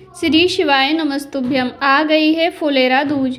श्री शिवाय नमस्तुभ्यम। आ गई है फुलेरा दूज।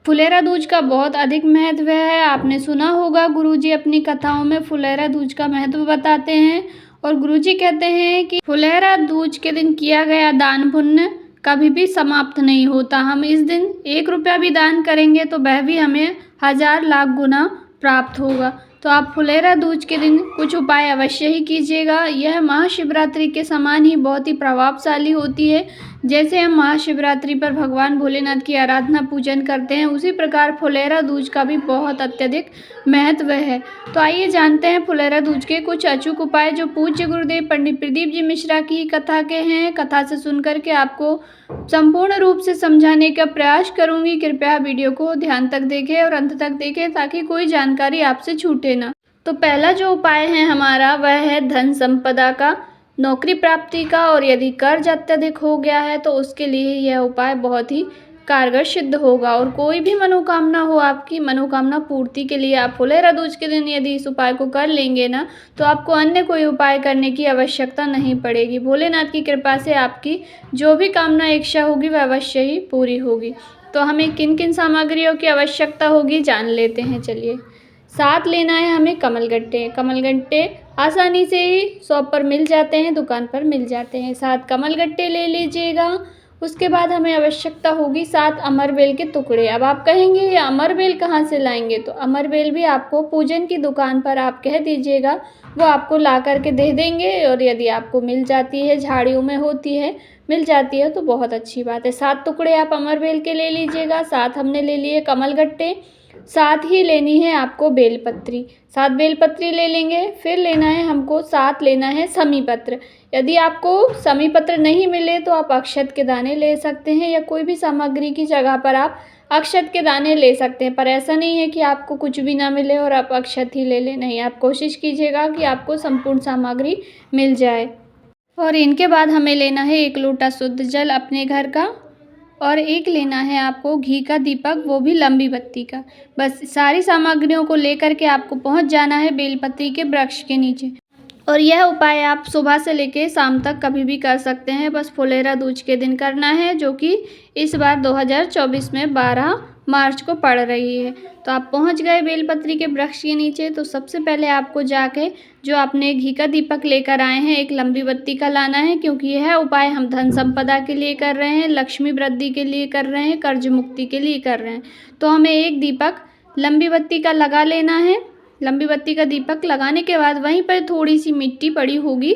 फुलेरा दूज का बहुत अधिक महत्व है। आपने सुना होगा, गुरुजी अपनी कथाओं में फुलेरा दूज का महत्व बताते हैं और गुरुजी कहते हैं कि फुलेरा दूज के दिन किया गया दान पुण्य कभी भी समाप्त नहीं होता। हम इस दिन 1 रुपया भी दान करेंगे तो वह भी हमें 1000 लाख गुना प्राप्त होगा। तो आप फुलेरा दूज के दिन कुछ उपाय अवश्य ही कीजिएगा। यह महाशिवरात्रि के समान ही बहुत ही प्रभावशाली होती है। जैसे हम महाशिवरात्रि पर भगवान भोलेनाथ की आराधना पूजन करते हैं, उसी प्रकार फुलेरा दूज का भी बहुत अत्यधिक महत्व है। तो आइए जानते हैं फुलेरा दूज के कुछ अचूक उपाय जो पूज्य गुरुदेव पंडित प्रदीप जी मिश्रा की कथा के हैं। कथा से सुनकर के आपको संपूर्ण रूप से समझाने का प्रयास करूंगी। कृपया वीडियो को ध्यान तक देखें और अंत तक देखें ताकि कोई जानकारी आपसे छूटे ना। तो पहला जो उपाय है हमारा वह है धन संपदा का, नौकरी प्राप्ति का, और यदि कर्ज अत्यधिक हो गया है तो उसके लिए यह उपाय बहुत ही कारगर सिद्ध होगा। और कोई भी मनोकामना हो, आपकी मनोकामना पूर्ति के लिए आप फुलेरा दूज के दिन यदि इस उपाय को कर लेंगे ना, तो आपको अन्य कोई उपाय करने की आवश्यकता नहीं पड़ेगी। भोलेनाथ की कृपा से आपकी जो भी कामना इच्छा होगी वह अवश्य ही पूरी होगी। तो हमें किन किन सामग्रियों की आवश्यकता होगी जान लेते हैं। चलिए, साथ लेना है हमें कमलगट्टे। कमलगट्टे आसानी से ही शॉप पर मिल जाते हैं, दुकान पर मिल जाते हैं। 7 कमलगट्टे ले लीजिएगा। उसके बाद हमें आवश्यकता होगी 7 अमरबेल के टुकड़े। अब आप कहेंगे ये अमरबेल कहाँ से लाएंगे, तो अमरबेल भी आपको पूजन की दुकान पर आप कह दीजिएगा, वो आपको ला करके दे देंगे। और यदि आपको मिल जाती है, झाड़ियों में होती है, मिल जाती है तो बहुत अच्छी बात है। 7 टुकड़े आप अमरबेल के ले लीजिएगा। 7 हमने ले लिए कमलगट्टे। साथ ही लेनी है आपको बेलपत्री, 7 बेलपत्री ले लेंगे। फिर लेना है हमको 7 लेना है समी पत्र। यदि आपको समी पत्र नहीं मिले तो आप अक्षत के दाने ले सकते हैं, या कोई भी सामग्री की जगह पर आप अक्षत के दाने ले सकते हैं। पर ऐसा नहीं है कि आपको कुछ भी ना मिले और आप अक्षत ही ले लें, नहीं, आप कोशिश कीजिएगा कि आपको संपूर्ण सामग्री मिल जाए। और इनके बाद हमें लेना है 1 लोटा शुद्ध जल अपने घर का, और 1 लेना है आपको घी का दीपक, वो भी लंबी बत्ती का। बस सारी सामग्रियों को लेकर के आपको पहुंच जाना है बेलपत्री के वृक्ष के नीचे। और यह उपाय आप सुबह से लेकर शाम तक कभी भी कर सकते हैं, बस फुलेरा दूज के दिन करना है, जो कि इस बार 2024 में 12 मार्च को पड़ रही है। तो आप पहुंच गए बेलपत्री के वृक्ष के नीचे, तो सबसे पहले आपको जाके जो आपने घी का दीपक लेकर आए हैं, 1 लंबी बत्ती का लाना है, क्योंकि यह उपाय हम धन संपदा के लिए कर रहे हैं, लक्ष्मी वृद्धि के लिए कर रहे हैं, कर्ज मुक्ति के लिए कर रहे हैं। तो हमें 1 दीपक लंबी बत्ती का लगा लेना है। लंबी बत्ती का दीपक लगाने के बाद वहीं पर थोड़ी सी मिट्टी पड़ी होगी,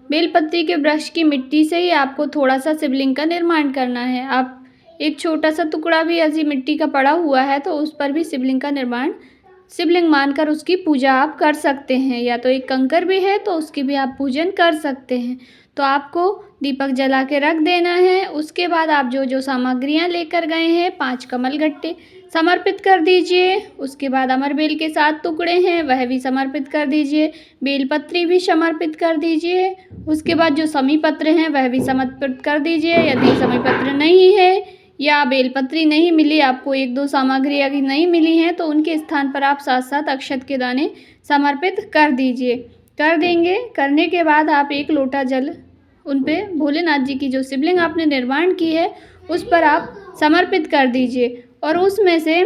बेलपत्री के वृक्ष की मिट्टी से ही आपको थोड़ा सा शिवलिंग का निर्माण करना है। आप एक छोटा सा टुकड़ा भी ऐसी मिट्टी का पड़ा हुआ है तो उस पर भी शिवलिंग का निर्माण, शिवलिंग मानकर उसकी पूजा आप कर सकते हैं, या तो एक कंकर भी है तो उसकी भी आप पूजन कर सकते हैं। तो आपको दीपक जला के रख देना है। उसके बाद आप जो जो सामग्रियां लेकर गए हैं, 5 कमलगट्टे समर्पित कर दीजिए। उसके बाद अमरबेल के 7 टुकड़े हैं वह भी समर्पित कर दीजिए, बेलपत्री भी समर्पित कर दीजिए। उसके बाद जो समी पत्र हैं वह भी समर्पित कर दीजिए। यदि समी पत्र नहीं है या बेलपत्री नहीं मिली, आपको 1-2 सामग्री अगर नहीं मिली हैं, तो उनके स्थान पर आप 7-7 अक्षत के दाने समर्पित कर दीजिए। कर देंगे। करने के बाद आप 1 लोटा जल उन पे भोलेनाथ जी की जो शिवलिंग आपने निर्माण की है उस पर आप समर्पित कर दीजिए। और उसमें से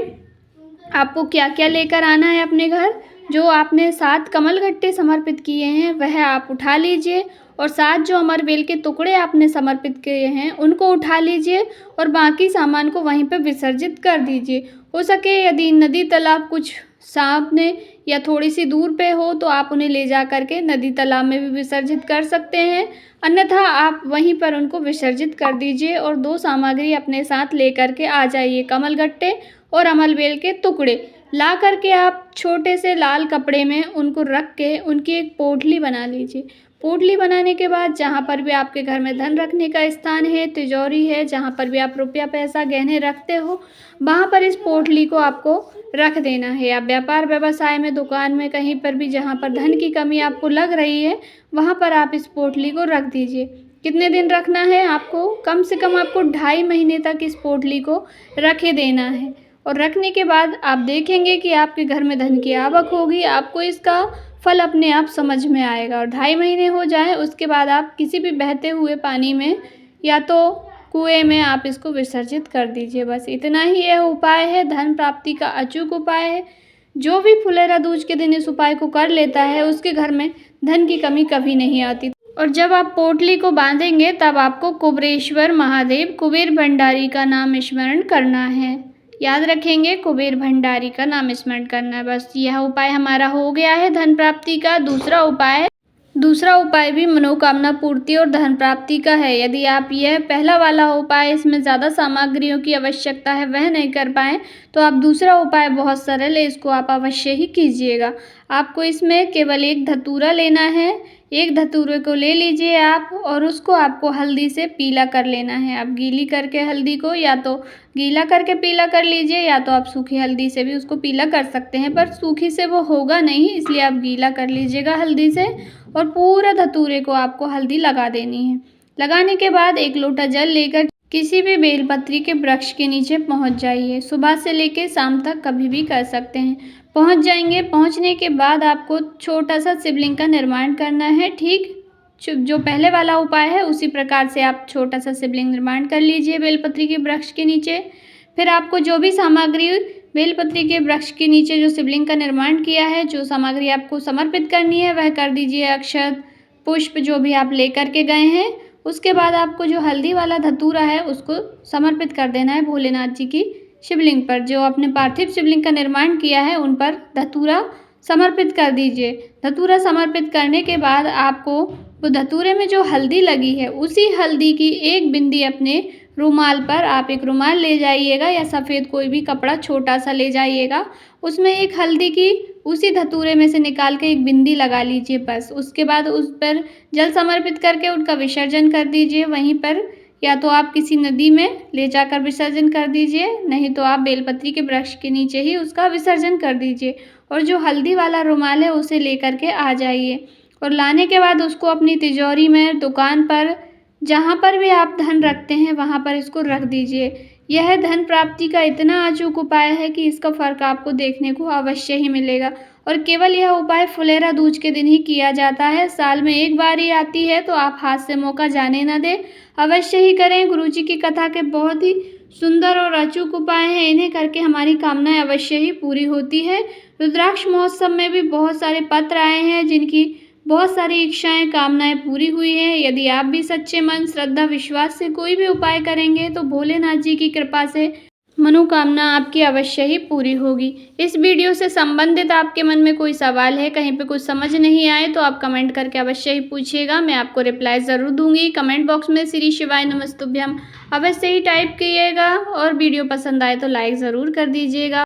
आपको क्या क्या लेकर आना है अपने घर, जो आपने 7 कमलगट्टे समर्पित किए हैं वह आप उठा लीजिए, और 7 जो अमरबेल के टुकड़े आपने समर्पित किए हैं उनको उठा लीजिए, और बाकी सामान को वहीं पर विसर्जित कर दीजिए। हो सके यदि नदी तालाब कुछ सामने या थोड़ी सी दूर पे हो तो आप उन्हें ले जा करके नदी तालाब में भी विसर्जित कर सकते हैं, अन्यथा आप वहीं पर उनको विसर्जित कर दीजिए। और 2 सामग्री अपने साथ ले करके आ जाइए, कमलगट्टे और अमरबेल के टुकड़े ला करके आप छोटे से लाल कपड़े में उनको रख के उनकी एक पोटली बना लीजिए। पोटली बनाने के बाद जहाँ पर भी आपके घर में धन रखने का स्थान है, तिजोरी है, जहाँ पर भी आप रुपया पैसा गहने रखते हो, वहाँ पर इस पोटली को आपको रख देना है। आप व्यापार व्यवसाय में, दुकान में, कहीं पर भी जहाँ पर धन की कमी आपको लग रही है वहाँ पर आप इस पोटली को रख दीजिए। कितने दिन रखना है आपको, कम से कम आपको 2.5 महीने तक इस पोटली को रखे देना है। और रखने के बाद आप देखेंगे कि आपके घर में धन की आवक होगी, आपको इसका फल अपने आप समझ में आएगा। और 2.5 महीने हो जाए उसके बाद आप किसी भी बहते हुए पानी में या तो कुएं में आप इसको विसर्जित कर दीजिए। बस इतना ही यह उपाय है, धन प्राप्ति का अचूक उपाय है। जो भी फुलेरा दूज के दिन इस उपाय को कर लेता है उसके घर में धन की कमी कभी नहीं आती। और जब आप पोटली को बांधेंगे तब आपको कुबेरेश्वर महादेव कुबेर भंडारी का नाम स्मरण करना है। याद रखेंगे, कुबेर भंडारी का नाम स्मरण करना है। बस यह उपाय हमारा हो गया है धन प्राप्ति का। दूसरा उपाय भी मनोकामना पूर्ति और धन प्राप्ति का है। यदि आप यह पहला वाला उपाय, इसमें ज़्यादा सामग्रियों की आवश्यकता है, वह नहीं कर पाएँ तो आप दूसरा उपाय बहुत सरल है, इसको आप अवश्य ही कीजिएगा। आपको इसमें केवल एक धतूरा लेना है। एक धतूरे को ले लीजिए आप और उसको आपको हल्दी से पीला कर लेना है। आप गीली करके हल्दी को या तो गीला करके पीला कर लीजिए या तो आप सूखी हल्दी से भी उसको पीला कर सकते हैं, पर सूखी से वो होगा नहीं, इसलिए आप गीला कर लीजिएगा हल्दी से। और पूरा धतूरे को आपको हल्दी लगा देनी है। लगाने के बाद एक लोटा जल लेकर किसी भी बेलपत्री के वृक्ष के नीचे पहुंच जाइए। सुबह से लेकर शाम तक कभी भी कर सकते हैं। पहुंच जाएंगे। पहुंचने के बाद आपको छोटा सा शिवलिंग का निर्माण करना है। ठीक जो पहले वाला उपाय है उसी प्रकार से आप छोटा सा शिवलिंग निर्माण कर लीजिए बेलपत्री के वृक्ष के नीचे। फिर आपको जो भी सामग्री बेलपत्री के वृक्ष के नीचे जो शिवलिंग का निर्माण किया है, जो सामग्री आपको समर्पित करनी है वह कर दीजिए। अक्षत, पुष्प जो भी आप लेकर के गए हैं। उसके बाद आपको जो हल्दी वाला धतूरा है उसको समर्पित कर देना है भोलेनाथ जी की शिवलिंग पर। जो आपने पार्थिव शिवलिंग का निर्माण किया है उन पर धतूरा समर्पित कर दीजिए। धतूरा समर्पित करने के बाद आपको वो धतूरे में जो हल्दी लगी है उसी हल्दी की एक बिंदी अपने रुमाल पर, आप एक रुमाल ले जाइएगा या सफ़ेद कोई भी कपड़ा छोटा सा ले जाइएगा। उसमें एक हल्दी की उसी धतूरे में से निकाल के एक बिंदी लगा लीजिए बस। उसके बाद उस पर जल समर्पित करके उनका विसर्जन कर दीजिए वहीं पर, या तो आप किसी नदी में ले जाकर विसर्जन कर दीजिए, नहीं तो आप बेलपत्री के वृक्ष के नीचे ही उसका विसर्जन कर दीजिए। और जो हल्दी वाला रुमाल है उसे लेकर के आ जाइए और लाने के बाद उसको अपनी तिजोरी में, दुकान पर, जहाँ पर भी आप धन रखते हैं वहाँ पर इसको रख दीजिए। यह धन प्राप्ति का इतना अचूक उपाय है कि इसका फर्क आपको देखने को अवश्य ही मिलेगा। और केवल यह उपाय फुलेरा दूज के दिन ही किया जाता है। साल में एक बार ही आती है, तो आप हाथ से मौका जाने न दें, अवश्य ही करें। गुरुजी की कथा के बहुत ही सुंदर और अचूक उपाय हैं, इन्हें करके हमारी कामनाएं अवश्य ही पूरी होती है। रुद्राक्ष महोत्सव में भी बहुत सारे पत्र आए हैं जिनकी बहुत सारी इच्छाएं, कामनाएं पूरी हुई हैं। यदि आप भी सच्चे मन, श्रद्धा, विश्वास से कोई भी उपाय करेंगे तो भोलेनाथ जी की कृपा से मनोकामना आपकी अवश्य ही पूरी होगी। इस वीडियो से संबंधित आपके मन में कोई सवाल है, कहीं पे कुछ समझ नहीं आए तो आप कमेंट करके अवश्य ही पूछिएगा, मैं आपको रिप्लाई ज़रूर दूंगी। कमेंट बॉक्स में श्री शिवाय नमस्तुभ्यम अवश्य ही टाइप कीजिएगा और वीडियो पसंद आए तो लाइक ज़रूर कर दीजिएगा।